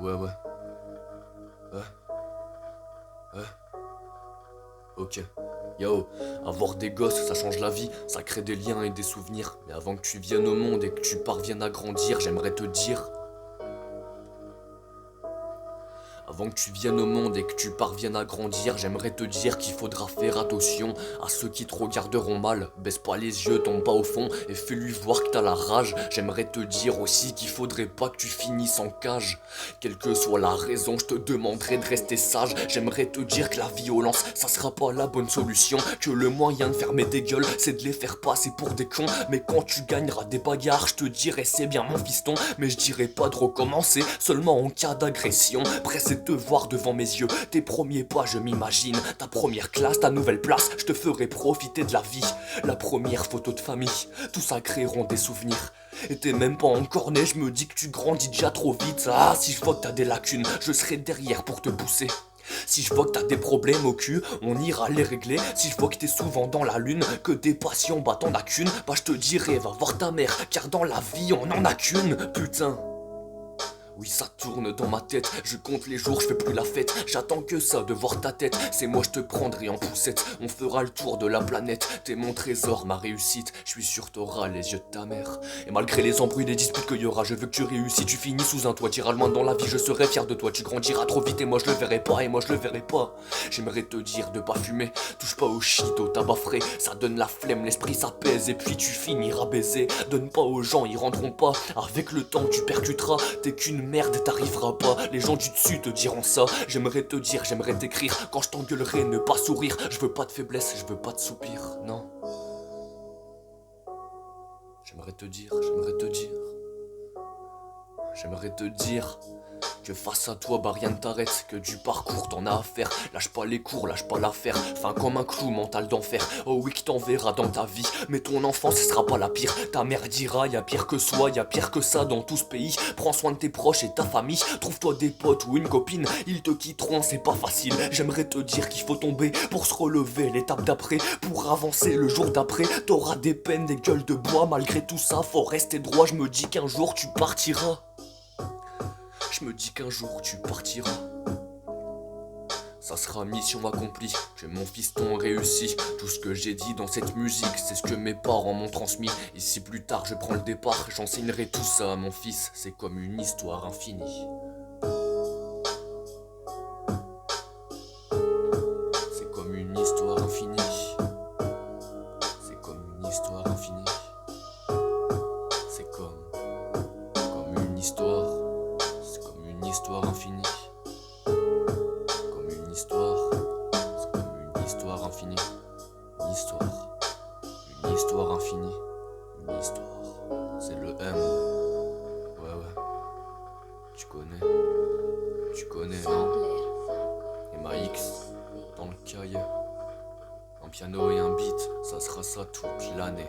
Ouais, ouais. Ouais. Ouais. Ok. Yo, avoir des gosses, ça change la vie, ça crée des liens et des souvenirs. Mais avant que tu viennes au monde et que tu parviennes à grandir, j'aimerais te dire... Avant que tu viennes au monde et que tu parviennes à grandir, j'aimerais te dire qu'il faudra faire attention à ceux qui te regarderont mal. Baisse pas les yeux, tombe pas au fond et fais-lui voir que t'as la rage. J'aimerais te dire aussi qu'il faudrait pas que tu finisses en cage. Quelle que soit la raison, je te demanderai de rester sage. J'aimerais te dire que la violence, ça sera pas la bonne solution. Que le moyen de fermer des gueules, c'est de les faire passer pour des cons. Mais quand tu gagneras des bagarres, je te dirai c'est bien mon fiston. Mais je dirai pas de recommencer, seulement en cas d'agression. Pressé de te voir devant mes yeux, tes premiers pas je m'imagine. Ta première classe, ta nouvelle place, je te ferai profiter de la vie. La première photo de famille, tout ça créeront des souvenirs. Et t'es même pas encore né, je me dis que tu grandis déjà trop vite. Ah, si je vois que t'as des lacunes, je serai derrière pour te pousser. Si je vois que t'as des problèmes au cul, on ira les régler. Si je vois que t'es souvent dans la lune, que des patients bah t'en as qu'une, bah je te dirai va voir ta mère, car dans la vie on en a qu'une, putain. Oui, ça tourne dans ma tête, je compte les jours, je fais plus la fête. J'attends que ça de voir ta tête, c'est moi je te prendrai en poussette. On fera le tour de la planète, t'es mon trésor, ma réussite. Je suis sûr t'auras les yeux de ta mère. Et malgré les embrouilles, les disputes qu'il y aura, je veux que tu réussis. Tu finis sous un toit, t'iras loin dans la vie, je serai fier de toi. Tu grandiras trop vite et moi je le verrai pas, et moi je le verrai pas. J'aimerais te dire de pas fumer, touche pas au shit, au tabac frais. Ça donne la flemme, l'esprit s'apaise, et puis tu finiras baiser. Donne pas aux gens, ils rendront pas. Avec le temps tu percuteras, t'es qu'une merde, t'arriveras pas. Les gens du dessus te diront ça. J'aimerais te dire, j'aimerais t'écrire. Quand je t'engueulerai, ne pas sourire. Je veux pas de faiblesse, je veux pas de soupir. Non. J'aimerais te dire, j'aimerais te dire. J'aimerais te dire que face à toi, bah rien ne t'arrête, que du parcours t'en as à faire. Lâche pas les cours, lâche pas l'affaire. Fin comme un clou mental d'enfer. Oh oui que t'enverras dans ta vie, mais ton enfance sera pas la pire. Ta mère dira y'a pire que soi, y'a pire que ça dans tout ce pays. Prends soin de tes proches et ta famille. Trouve-toi des potes ou une copine, ils te quitteront, c'est pas facile. J'aimerais te dire qu'il faut tomber pour se relever l'étape d'après. Pour avancer le jour d'après, t'auras des peines, des gueules de bois. Malgré tout ça, faut rester droit. Je me dis qu'un jour tu partiras. Je me dis qu'un jour tu partiras. Ça sera mission accomplie, que mon fiston réussit. Tout ce que j'ai dit dans cette musique, c'est ce que mes parents m'ont transmis. Et si plus tard je prends le départ, j'enseignerai tout ça à mon fils. C'est comme une histoire infinie. C'est comme une histoire infinie. C'est comme une histoire infinie. C'est comme une histoire. C'est comme une histoire infinie. Comme une histoire. C'est comme une histoire infinie. Une histoire. Une histoire infinie. Une histoire. C'est le M. Ouais, ouais. Tu connais. Tu connais, non? Et ma X dans le cahier. Un piano et un beat, ça sera ça toute l'année.